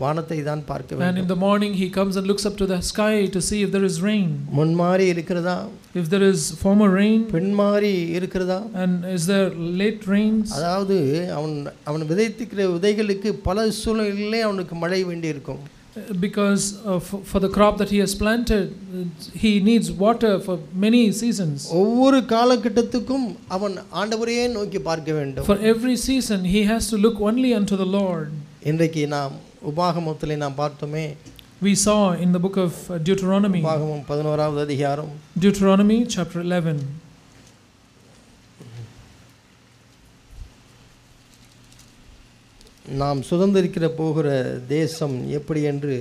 வானத்தை தான் பார்க்க வேண்டும். And in the morning he comes and looks up to the sky to see if there is rain. முன்மாறி இருக்கிறதா? If there is former rain. பின்மாறி இருக்கிறதா? And is there late rains? அதாவது அவன் விதைத்திருக்கிற விதைகளுக்கு பல சூழ்நிலையிலே அவனுக்கு மழை வேண்டி இருக்கும். Because for the crop that he has planted, he needs water for many seasons. ஒவ்வொரு காலகட்டத்துக்கும் அவன் ஆண்டவரையே நோக்கி பார்க்க வேண்டும். For every season he has to look only unto the Lord. இன்றைக்கு நாம் உபாகமத்திலே நாம் பார்த்தோமே, we saw in the book of Deuteronomy. உபாகமம் 11வது அதிகாரம். Deuteronomy chapter 11. நாம் சுதந்திரிக்கிற போகிற தேசம் எப்படி என்று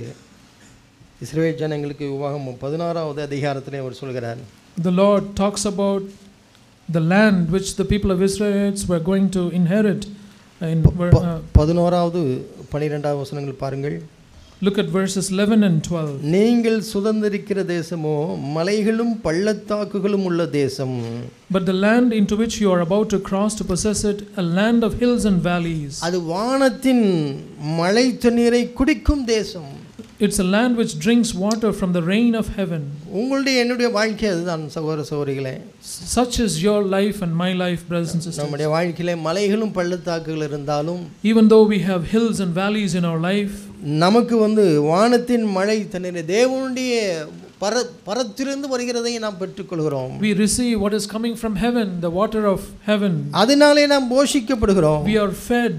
இஸ்ரவேல் ஜனங்களுக்கு உபாகமம் 16வது அதிகாரத்திலே அவர் சொல்கிறார். The Lord talks about the land which the people of Israel were going to inherit. 11வது 12வது வசனங்கள் பாருங்கள். Look at verses 11 and 12. நீங்கள் சுதந்திரிக்கிற தேசமோ மலைகளும் பள்ளத்தாக்குகளும் உள்ள தேசம். But the land into which you are about to cross to possess it, a land of hills and valleys. அது வானத்தின் மழை தண்ணீரை குடிக்கும் தேசம். It's a land which drinks water from the rain of heaven. உங்களுடைய என்னுடைய வாழ்க்கை அதுதான் சகோதர சகோதரிகளே. Such is your life and my life, brothers and sisters. நம்முடைய வாழ்க்கையிலே மலைகளும் பள்ளத்தாக்குகள் இருந்தாலும், even though we have hills and valleys in our life, நமக்கு வானத்தின் மழை தண்ணீரை தேவனுடைய பரத்திலிருந்து வருகிறதை நாம் பெற்றுக்கொள்கிறோம். we receive what is coming from heaven, the water of heaven. அதனாலே நாம் போஷிக்கப்படுகிறோம். we are fed,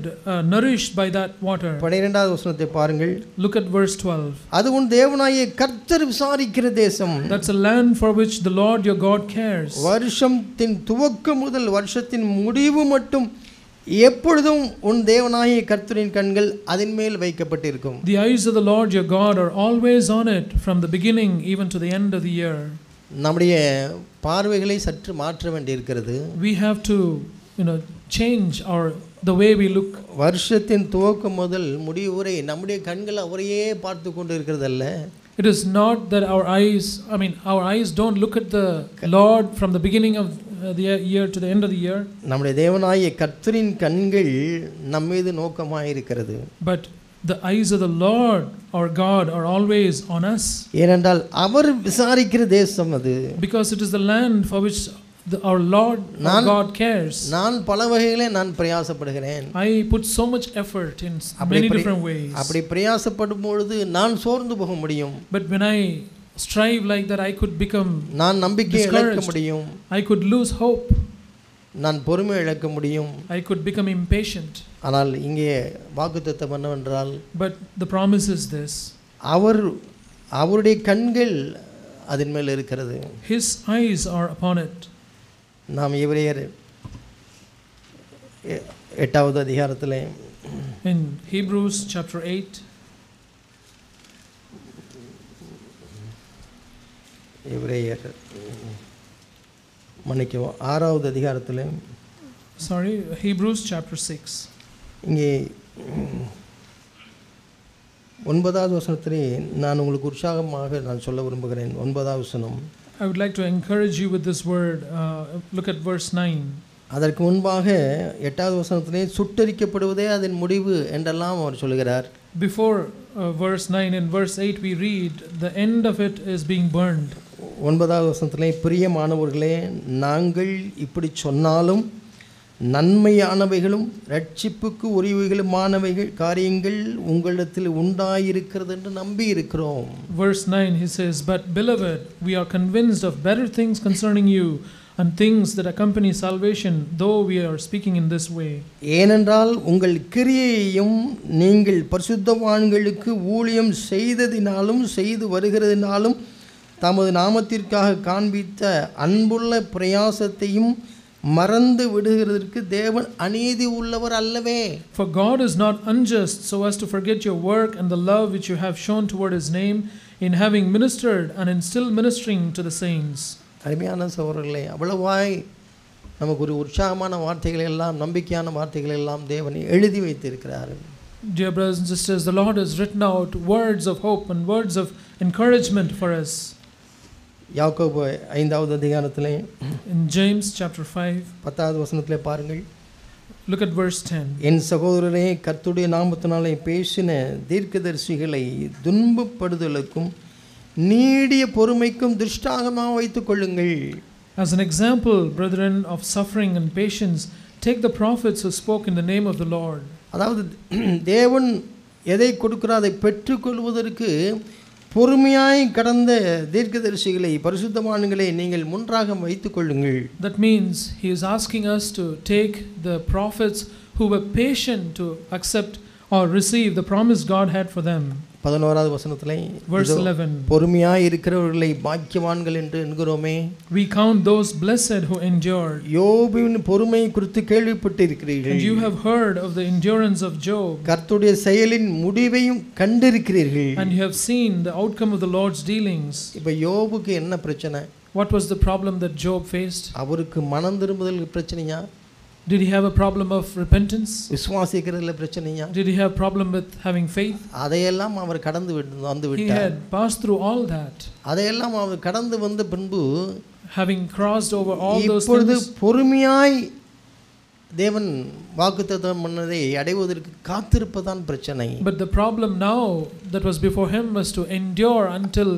nourished by that water. 12வது வசனத்தை பாருங்கள். Look at verse 12. அது உன் தேவனாகிய கர்த்தர் விசாரிக்கிற தேசம். That's a land for which the Lord your God cares. வருஷத்தின் துவக்கம் முதல் வருஷத்தின் முடிவு மட்டும் எப்பொழுதும் உன் தேவனாகிய கர்த்தரின் கண்கள் அதன் மேல் வைக்கப்பட்டிருக்கும். The eyes of the Lord your God are always on it from the beginning even to the end of the year. நம்முடைய பார்வைகளை சற்று மாற்ற வேண்டியிருக்கிறது. We have to, change the way we look. வருஷத்தின் துவக்கம் முதல் முடிவு வரை நம்முடைய கண்கள் அவரையே பார்த்து கொண்டு இருக்கிறதல்ல. It is not that our eyes don't look at the Lord from the beginning of the year to the end of the year. நம்முடைய தேவனாகிய கர்த்தரின் கண்கள் நம்ம மீது நோக்கமாக இருக்கிறது. But the eyes of the Lord our God are always on us. ஏனென்றால் அவர் விசாரிக்கிற தேசம் அது. Because it is the land for which our Lord our God cares. நான் பல வகையிலே நான் பிரயாசப்படுகிறேன். I put so much effort in many different ways. அப்படி பிரயாசப்படும் பொழுது நான் சோர்ந்து போக முடியும். But when I strive like that, I could become நான் நம்பிக்கை இழக்க முடியும். I could lose hope. நான் பொறுமை இழக்க முடியும். I could become impatient. ஆனால் இங்கே வாக்குத்தத்தம் என்னவென்றால், but the promise is this, அவருடைய கண்கள் அதன் மேல் இருக்கிறது. His eyes are upon it. நாம் எபிரேயர் 8வது அதிகாரத்திலே in Hebrews chapter 8, எபிரேயர் 6வது அதிகாரத்திலே Hebrews chapter 6, இங்கே 9வது வசனத்திலே நான் உங்களுக்கு உற்சாகமாக நான் சொல்ல விரும்புகிறேன். 9வது வசனம். I would like to encourage you with this word. Look at verse 9. அதற்கு முன்பாக 8வது வசனத்திலே சுட்டரிக்கப்படுவதே அதன் முடிவு என்றெல்லாம் அவர் சொல்கிறார். Before verse 9, in verse 8 we read the end of it is being burned. 9வது வசனத்திலே பிரியமானவர்களே, நாங்கள் இப்படி சொன்னாலும் நன்மையானவைகளும் ரட்சிப்புக்கு உரியவைகளுமானவைகள் காரியங்கள் உங்களிடத்தில் உண்டாயிருக்கிறது என்று நம்பி இருக்கிறோம். Verse 9 he says, but beloved, we are convinced of better things concerning you and things that accompany salvation, though we are speaking in this way. ஏனென்றால் உங்கள் கிரியையையும் நீங்கள் பரிசுத்தவான்களுக்கு ஊழியம் செய்ததினாலும் செய்து வருகிறதினாலும் தமது நாமத்திற்காக காண்பித்த அன்புள்ள பிரயாசத்தையும் மறந்து விடுகிறதற்கு தேவன் அநீதி உள்ளவர் அல்லவே. For God is not unjust so as to forget your work and the love which you have shown toward his name in having ministered and in still ministering to the saints. அருமையான சகோதரர்களே, அவ்வளவாய் நமக்கு ஒரு உற்சாகமான வார்த்தைகள் எல்லாம் நம்பிக்கையான வார்த்தைகள் எல்லாம் தேவன் எழுதி வைத்திருக்கிறார். Dear brothers and sisters, the Lord has written out words of hope and words of encouragement for us. யாக்கோபு 5வது அதிகாரத்திலே in James chapter 5, 10வது வசனத்திலே பாருங்கள். look at verse 10. என் சகோதரரே, கர்த்தருடைய நாமத்தினாலே பேசின தீர்க்கதரிசிகளை துன்பப்படுதலுக்கும் நீடிய பொறுமைக்கும் திருஷ்டாந்தமாக வைத்துக் கொள்ளுங்கள். As an example, brethren, of suffering and patience, take the prophets who spoke in the name of the Lord. அதாவது தேவன் எதை கொடுக்கிறார் அதை பெற்றுக்கொள்வதற்கு பொறுமையாய் கடந்த தீர்க்கதரிசிகளை பரிசுத்தவான்களை நீங்கள் முன்றாக வைத்துக் கொள்ளுங்கள். That means he is asking us to take the prophets who were patient to accept or receive the promise God had for them. 11வது வசனத்திலே verse 11, பொறுமையாய் இருக்கிறவர்களை பாக்கியவான்கள் என்று என்கிறோமே. we count those blessed who endured. யோபின் பொறுமை குறித்து கேள்விப்பட்டிருக்கிறீர்கள். And you have heard of the endurance of Job. கர்த்தருடைய செயலின் முடிவையும் கண்டிருக்கிறீர்கள். And you have seen the outcome of the Lord's dealings. இப்ப யோபுக்கு என்ன பிரச்சனை? What was the problem that Job faced? அவருக்கு மனம் திரும்புதல் பிரச்சனையா? Did he have a problem of repentance? விசுவாசிக்கிறதுல பிரச்சனையா? Did he have problem with having faith? அதையெல்லாம் அவர் கடந்து வந்து விட்டார். He had passed through all that. அதையெல்லாம் அவர் கடந்து வந்த பின்பு having crossed over all those இப்பொழுது things, பொறுமையாய் தேவன் வாக்குத்தத்தம் பண்ணதை அடைவதற்கு காத்திருப்பதான் பிரச்சனை. but the problem now that was before him was to endure until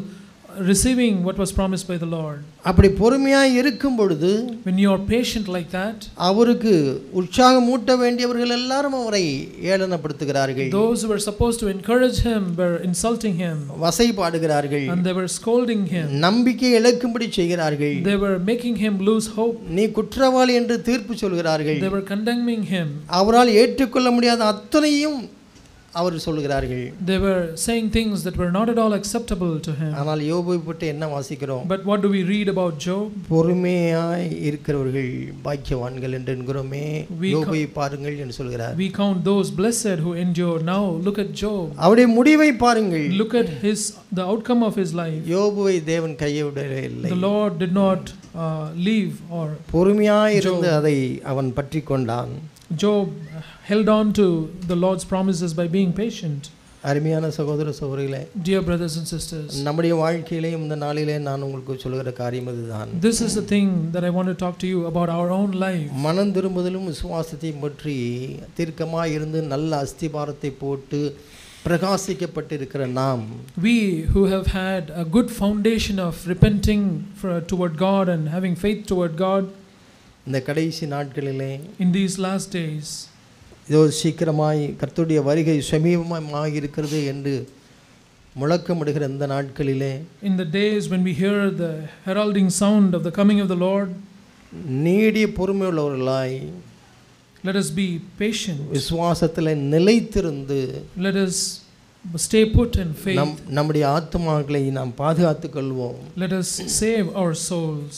receiving what was promised by the Lord. அப்படி பொறுமையாய் இருக்கும் பொழுது, when you are patient like that, அவருக்கு உற்சாகம் ஊட்ட வேண்டியவர்கள் எல்லாரும் அவரை ஏளனப்படுத்துகிறார்கள். those who were supposed to encourage him were insulting him, வசைபாடுகிறார்கள், and they were scolding him, நம்பிக்கை இழக்கும்படி செய்கிறார்கள். they were making him lose hope, நீ குற்றவாளி என்று தீர்ப்பு சொல்கிறார்கள். they were condemning him, அவரால் ஏற்றுக்கொள்ள முடியாத அத்தனையும் அவர் சொல்கிறார்கள். They were saying things that were not at all acceptable to him. ஆனால் யோபை பற்றி என்ன வாசிக்கிறோம்? But what do we read about Job? பொறுமையாய் இருக்கிறவர்கள் பாக்கியவான்கள் என்று என்கிறோமே. யோபை பாருங்கள் என்று சொல்கிறார். We count those blessed who endure. Now look at Job. அவருடைய முடிவை பாருங்கள். Look at the outcome of his life. யோபுவை தேவன் கைவிடவே இல்லை. The Lord did not leave or பொறுமையாய் இருந்து அதை அவன் பற்றி கொண்டான். Job held on to the Lord's promises by being patient. அருமையான சகோதர சகோதரிகளே, Dear brothers and sisters, நம்முடைய வாழ்க்கையிலே இந்த நாளிலே நான் உங்களுக்கு சொல்கிற காரியம் இதுதான். This is the thing that I want to talk to you about our own life. மனம் திரும்புதலும் விசுவாசத்தையும் பற்றி தீர்க்கமாய் இருந்து நல்ல அஸ்திபாரத்தை போட்டு பிரகாசிக்கப்பட்டிருக்கிற நாம், we who have had a good foundation of repenting toward God and having faith toward God, இந்த கடைசி நாட்களிலே in these last days, இதோ சீக்கிரமாய் கர்த்தருடைய வருகை சமீபமாய் இருக்கிறது என்று முழக்கமிடுகிற இந்த நாட்களிலே, in the days when we hear the heralding sound of the coming of the Lord, நீடிய பொறுமையுள்ளவர்களாய், let us be patient, விசுவாசத்தில் நிலைத்திருந்து, let us stay put in faith, நம்முடைய ஆத்துமாக்களை நாம் பாதுகாத்துக் கொள்வோம். let us save our souls,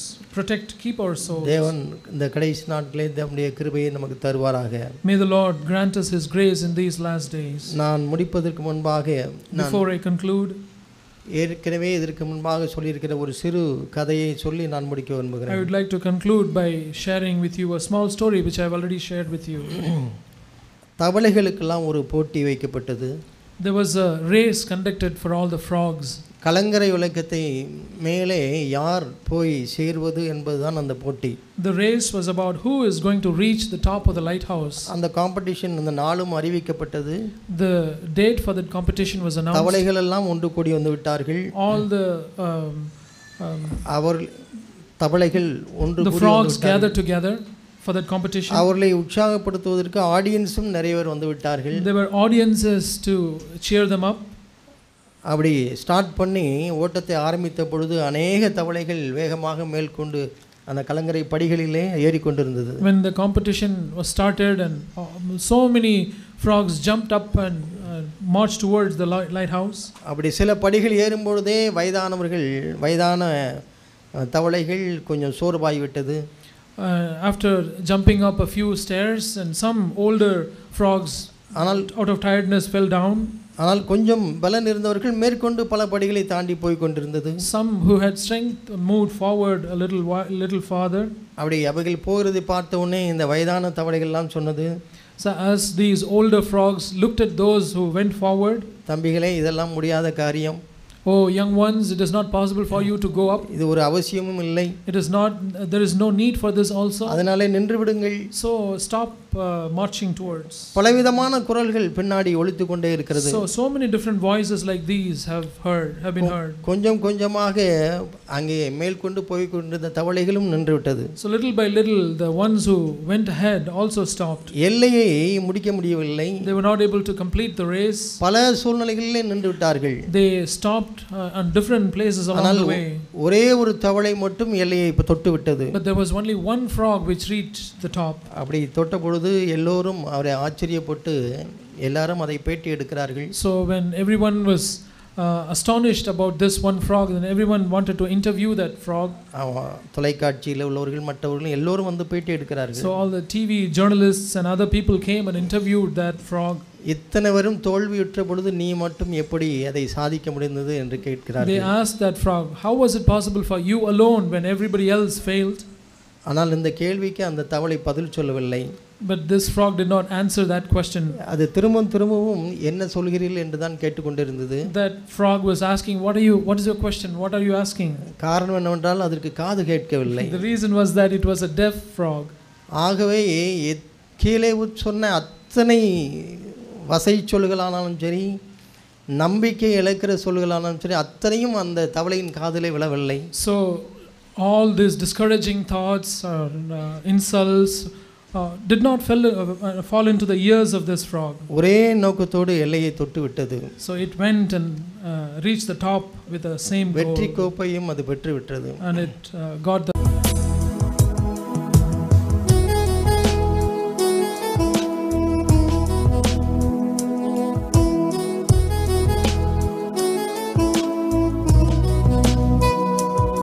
keep our souls. தேவன் இந்த கடைசி நாட்களிலே நம்முடைய கிருபையை நமக்கு தருவாராக. May the Lord grant us his grace in these last days. நான் முடிப்பதற்கு முன்பாக, before I conclude, ஏற்கனவே இதற்கு முன்பாக சொல்லியிருக்கிற ஒரு சிறு கதையை சொல்லி நான் முடிக்க விரும்புகிறேன். I would like to conclude by sharing with you a small story which I have already shared with you. தவளைகளுக்கெல்லாம் ஒரு போட்டி வைக்கப்பட்டது. There was a race conducted for all the frogs. கலங்கரை விளக்கத்தை மேலே யார் போய் சேர்வது என்பதுதான் அந்த போட்டி. The race was about who is going to reach the top of the lighthouse. அந்த காம்படிஷன் அந்த நாளும் அறிவிக்கப்பட்டது. The date for that competition was announced. தவளைகள் எல்லாம் ஒன்று கூடி வந்து விட்டார்கள். All the தவளைகள் ஒன்று கூடி, the frogs gathered together for that competition. அவர்களை உற்சாகப்படுத்துவதற்கு ஆடியன்ஸும் நிறைய பேர் வந்து விட்டார்கள். There were audiences to cheer them up. அப்படி ஸ்டார்ட் பண்ணி ஓட்டத்தை ஆரம்பித்த பொழுது அநேக தவளைகள் வேகமாக மேல்கொண்டு அந்த கலங்கரை படிகளிலே ஏறிக்கொண்டிருந்தது. When the competition was started and so many frogs jumped up and marched towards the lighthouse. அப்படி சில படிகள் ஏறும் பொழுதே வயதான தவளைகள் கொஞ்சம் சோர்வாகி விட்டது. After jumping up a few stairs and some older frogs out of tiredness fell down. ஆனால் கொஞ்சம் பலன் இருந்தவர்கள் மேற்கொண்டு பல படிகளை தாண்டி போய் கொண்டிருந்தது. Some who had strength moved forward a little farther. அப்படி அவைகள் போகிறதை பார்த்த உடனே இந்த வயதான தவளைகள் எல்லாம் சொன்னது, so as these older frogs looked at those who went forward, தம்பிகளே இதெல்லாம் முடியாத காரியம். Oh young ones, it is not possible for you to go up. இது ஒரு அவசியமும் இல்லை. It is not, there is no need for this also. அதனாலே நின்று விடுங்கள். So stop marching towards. பலவிதமான குரல்கள் பின்னாடி ஒலித்து கொண்டே இருக்கிறது. So many different voices like these have been heard. கொஞ்சம் கொஞ்சமாக அங்கே மேல் கொண்டு போய் கொண்டிருந்த தவளைகளும் நின்று விட்டது. So little by little the ones who went ahead also stopped. எல்லையை முடிக்க முடியவில்லை. They were not able to complete the race. பல சூழ்நிலைகளிலே நின்று விட்டார்கள். They stopped on different places along the way. ஒரே ஒரு தவளை மட்டும் எல்லையை தொட்டு விட்டது. But there was only one frog which reached the top. அப்படி தொட்ட பொழுது எல்லோரும் அவரை ஆச்சரியப்பட்டு எல்லாரும் அதை பேட்டி எடுக்கிறார்கள். So when everyone was astonished about this one frog, then everyone wanted to interview that frog. தொலைக்காட்சியில் உள்ளவர்கள் மற்றவர்கள் எல்லோரும் வந்து பேட்டி எடுக்கிறார்கள். So all the TV journalists and other people came and interviewed that frog. இத்தனை வரும் தோல்வியுற்ற பொழுது நீ மட்டும் எப்படி அதை சாதிக்க முடிந்தது என்று கேட்கிறார்கள். They asked that frog, how was it possible for you alone when everybody else failed? ஆனால் இந்த கேள்விக்கு அந்த தவளை பதில் சொல்லவில்லை. But this frog did not answer that question. அது திரும்பவும் என்ன சொல்கிறீர்கள் என்று தான் கேட்டுக்கொண்டிருந்தது. That frog was asking, what is your question, what are you asking? காரணம் என்னவென்றால் அதற்கு காது கேட்கவில்லை. The reason was that it was a deaf frog. ஆகவே கீழே சொன்ன அத்தனை வசை சொல்லுகளானாலும் சரி, நம்பிக்கை இழக்கிற சொல்லுகளானாலும் சரி, அத்தனையும் அந்த தவளையின் காதிலே விழவில்லை. So all these discouraging thoughts or insults did not fall into the ears of this frog. ஒரே நோக்கத்தோடு எல்லையை தொட்டு விட்டது. So it went and reached the top with the same goal. வெற்றி கோப்பையும் அது பெற்று விட்டது. And it got the